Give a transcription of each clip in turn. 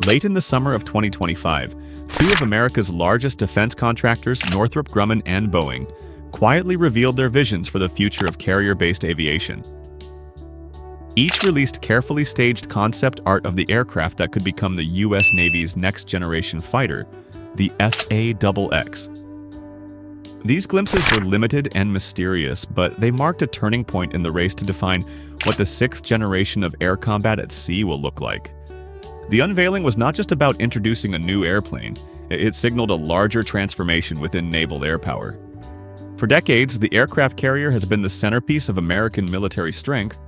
Late in the summer of 2025, two of America's largest defense contractors, Northrop Grumman and Boeing, quietly revealed their visions for the future of carrier-based aviation. Each released carefully staged concept art of the aircraft that could become the U.S. Navy's next-generation fighter, the FA-XX. These glimpses were limited and mysterious, but they marked a turning point in the race to define what the sixth generation of air combat at sea will look like. The unveiling was not just about introducing a new airplane, it signaled a larger transformation within naval air power. For decades, the aircraft carrier has been the centerpiece of American military strength,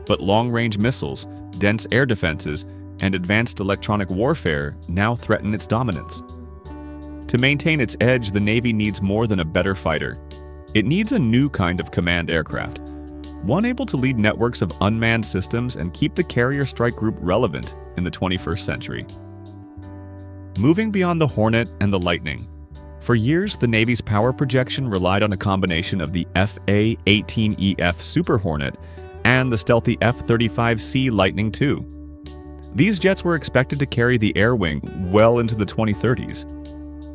but long-range missiles, dense air defenses, and advanced electronic warfare now threaten its dominance. To maintain its edge, the Navy needs more than a better fighter. It needs a new kind of command aircraft, one able to lead networks of unmanned systems and keep the carrier strike group relevant in the 21st century. Moving beyond the Hornet and the Lightning, for years the Navy's power projection relied on a combination of the FA-18EF Super Hornet and the stealthy F-35C Lightning II. These jets were expected to carry the air wing well into the 2030s.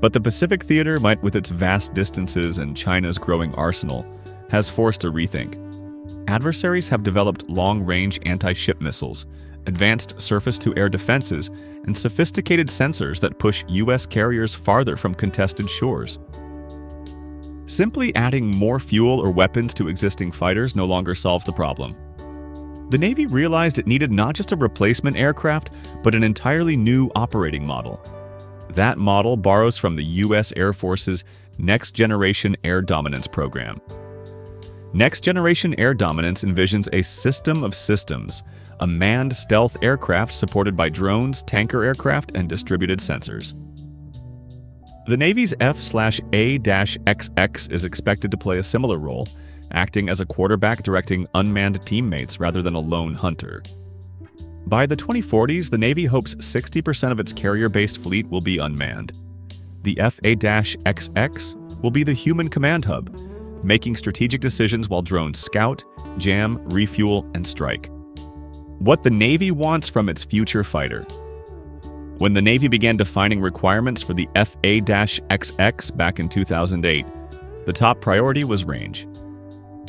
But the Pacific theater, with its vast distances and China's growing arsenal, has forced a rethink. Adversaries have developed long-range anti-ship missiles, advanced surface-to-air defenses, and sophisticated sensors that push U.S. carriers farther from contested shores. Simply adding more fuel or weapons to existing fighters no longer solves the problem. The Navy realized it needed not just a replacement aircraft, but an entirely new operating model. That model borrows from the U.S. Air Force's Next Generation Air Dominance program. Next Generation Air Dominance envisions a system of systems, a manned stealth aircraft supported by drones, tanker aircraft, and distributed sensors. The Navy's F/A-XX is expected to play a similar role, acting as a quarterback directing unmanned teammates rather than a lone hunter. By the 2040s, the Navy hopes 60% of its carrier-based fleet will be unmanned. The FA-XX will be the human command hub, making strategic decisions while drones scout, jam, refuel, and strike. What the Navy wants from its future fighter. When the Navy began defining requirements for the FA-XX back in 2008, the top priority was range.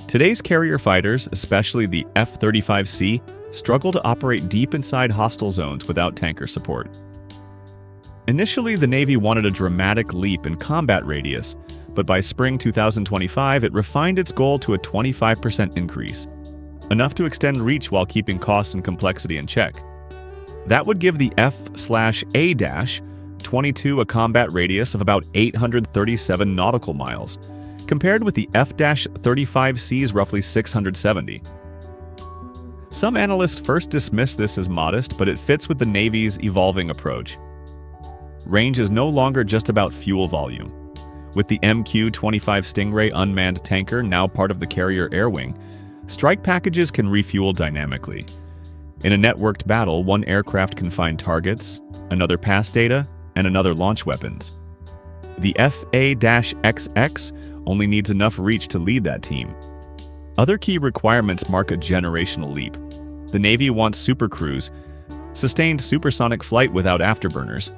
Today's carrier fighters, especially the F-35C, struggle to operate deep inside hostile zones without tanker support. Initially, the Navy wanted a dramatic leap in combat radius, but by spring 2025, it refined its goal to a 25% increase, enough to extend reach while keeping costs and complexity in check. That would give the F/A-22 a combat radius of about 837 nautical miles, compared with the F-35C's roughly 670. Some analysts first dismissed this as modest, but it fits with the Navy's evolving approach. Range is no longer just about fuel volume. With the MQ-25 Stingray unmanned tanker now part of the carrier air wing, strike packages can refuel dynamically. In a networked battle, one aircraft can find targets, another pass data, and another launch weapons. The FA-XX only needs enough reach to lead that team. Other key requirements mark a generational leap. The Navy wants supercruise, sustained supersonic flight without afterburners,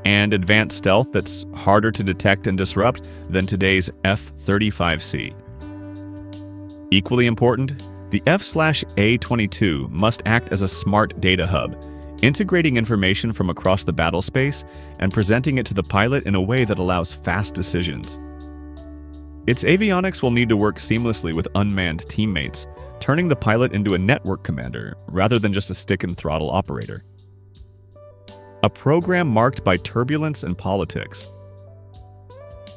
and advanced stealth that's harder to detect and disrupt than today's F-35C. Equally important, the F/A-22 must act as a smart data hub, integrating information from across the battle space and presenting it to the pilot in a way that allows fast decisions. Its avionics will need to work seamlessly with unmanned teammates, turning the pilot into a network commander rather than just a stick-and-throttle operator. A program marked by turbulence and politics.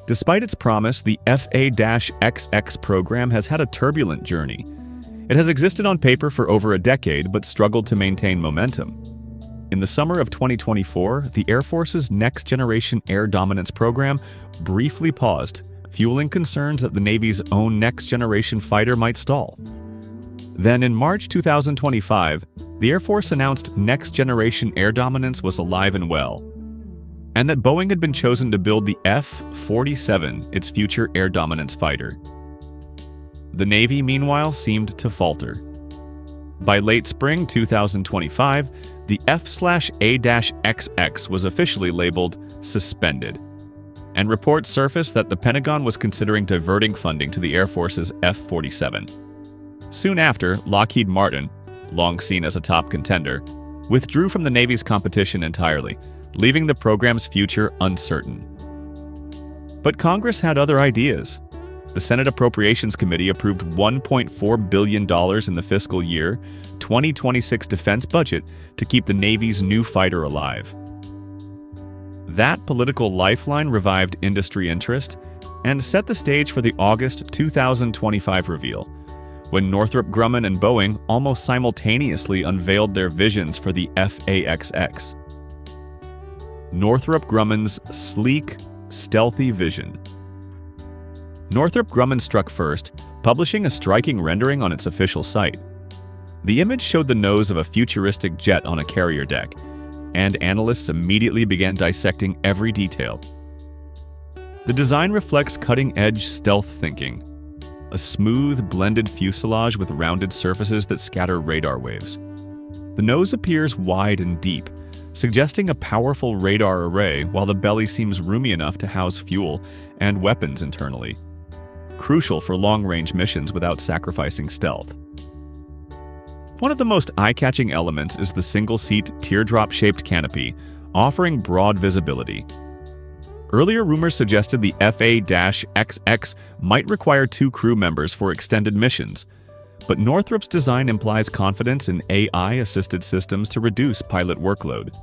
Despite its promise, the FA-XX program has had a turbulent journey. It has existed on paper for over a decade but struggled to maintain momentum. In the summer of 2024, the Air Force's Next Generation Air Dominance program briefly paused, fueling concerns that the Navy's own next-generation fighter might stall. Then in March 2025, the Air Force announced Next Generation Air Dominance was alive and well, and that Boeing had been chosen to build the F-47, its future air dominance fighter. The Navy, meanwhile, seemed to falter. By late spring 2025, the F/A-XX was officially labeled suspended, and reports surfaced that the Pentagon was considering diverting funding to the Air Force's F-47. Soon after, Lockheed Martin, long seen as a top contender, withdrew from the Navy's competition entirely, leaving the program's future uncertain. But Congress had other ideas. The Senate Appropriations Committee approved $1.4 billion in the fiscal year 2026 defense budget to keep the Navy's new fighter alive. That political lifeline revived industry interest and set the stage for the August 2025 reveal, when Northrop Grumman and Boeing almost simultaneously unveiled their visions for the F/A-XX. Northrop Grumman's sleek, stealthy vision. Northrop Grumman struck first, publishing a striking rendering on its official site. The image showed the nose of a futuristic jet on a carrier deck, and analysts immediately began dissecting every detail. The design reflects cutting-edge stealth thinking, a smooth, blended fuselage with rounded surfaces that scatter radar waves. The nose appears wide and deep, suggesting a powerful radar array, while the belly seems roomy enough to house fuel and weapons internally, crucial for long-range missions without sacrificing stealth. One of the most eye-catching elements is the single-seat, teardrop-shaped canopy, offering broad visibility. Earlier rumors suggested the F/A-XX might require 2 crew members for extended missions, but Northrop's design implies confidence in AI-assisted systems to reduce pilot workload.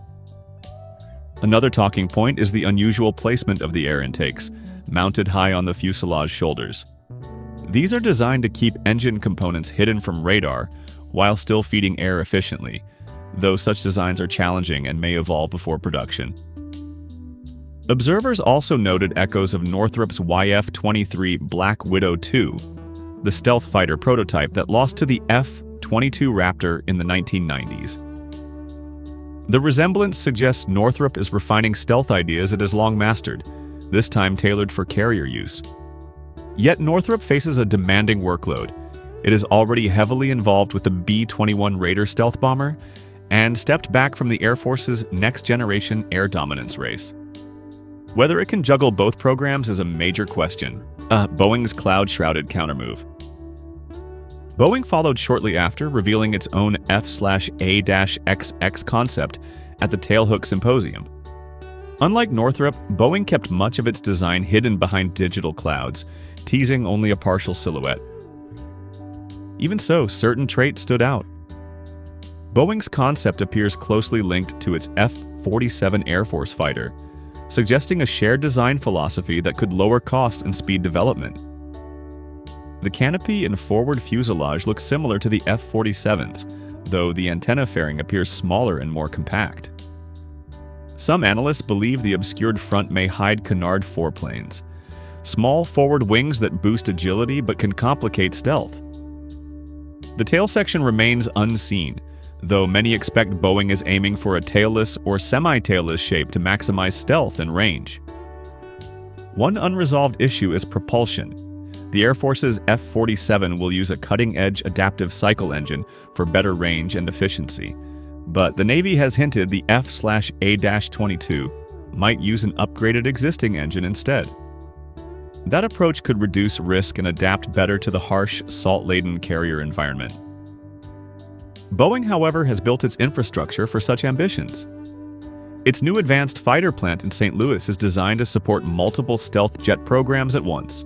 Another talking point is the unusual placement of the air intakes, mounted high on the fuselage shoulders. These are designed to keep engine components hidden from radar while still feeding air efficiently, though such designs are challenging and may evolve before production. Observers also noted echoes of Northrop's YF-23 Black Widow II, the stealth fighter prototype that lost to the F-22 Raptor in the 1990s. The resemblance suggests Northrop is refining stealth ideas it has long mastered, this time tailored for carrier use. Yet Northrop faces a demanding workload. It is already heavily involved with the B-21 Raider stealth bomber and stepped back from the Air Force's next-generation air dominance race. Whether it can juggle both programs is a major question. Boeing's cloud-shrouded countermove. Boeing followed shortly after, revealing its own F/A-XX concept at the Tailhook Symposium. Unlike Northrop, Boeing kept much of its design hidden behind digital clouds, teasing only a partial silhouette. Even so, certain traits stood out. Boeing's concept appears closely linked to its F-47 Air Force fighter, suggesting a shared design philosophy that could lower costs and speed development. The canopy and forward fuselage look similar to the F-47's, though the antenna fairing appears smaller and more compact. Some analysts believe the obscured front may hide canard foreplanes, small forward wings that boost agility but can complicate stealth. The tail section remains unseen, though many expect Boeing is aiming for a tailless or semi-tailless shape to maximize stealth and range. One unresolved issue is propulsion. The Air Force's F-47 will use a cutting-edge adaptive cycle engine for better range and efficiency, but the Navy has hinted the F/A-22 might use an upgraded existing engine instead. That approach could reduce risk and adapt better to the harsh, salt-laden carrier environment. Boeing, however, has built its infrastructure for such ambitions. Its new advanced fighter plant in St. Louis is designed to support multiple stealth jet programs at once.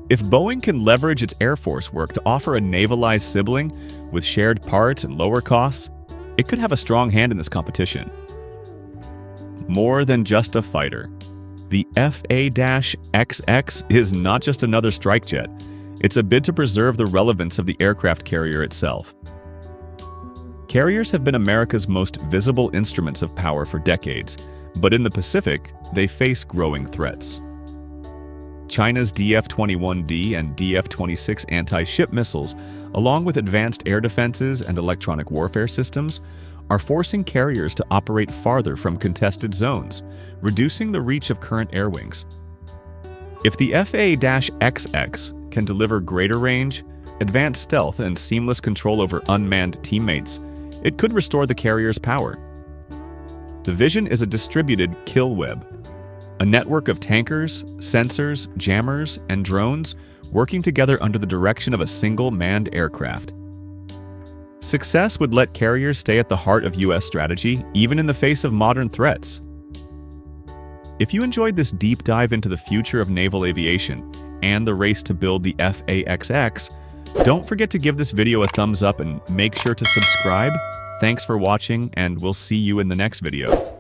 If Boeing can leverage its Air Force work to offer a navalized sibling with shared parts and lower costs, it could have a strong hand in this competition. More than just a fighter, the F/A-XX is not just another strike jet. It's a bid to preserve the relevance of the aircraft carrier itself. Carriers have been America's most visible instruments of power for decades, but in the Pacific, they face growing threats. China's DF-21D and DF-26 anti-ship missiles, along with advanced air defenses and electronic warfare systems, are forcing carriers to operate farther from contested zones, reducing the reach of current air wings. If the F/A-XX can deliver greater range, advanced stealth, and seamless control over unmanned teammates, It could restore the carrier's power. The vision is a distributed kill web, a network of tankers, sensors, jammers, and drones working together under the direction of a single manned aircraft. Success would let carriers stay at the heart of U.S. strategy, even in the face of modern threats. If you enjoyed this deep dive into the future of naval aviation and the race to build the FAXX, don't forget to give this video a thumbs up and make sure to subscribe. Thanks for watching, and we'll see you in the next video.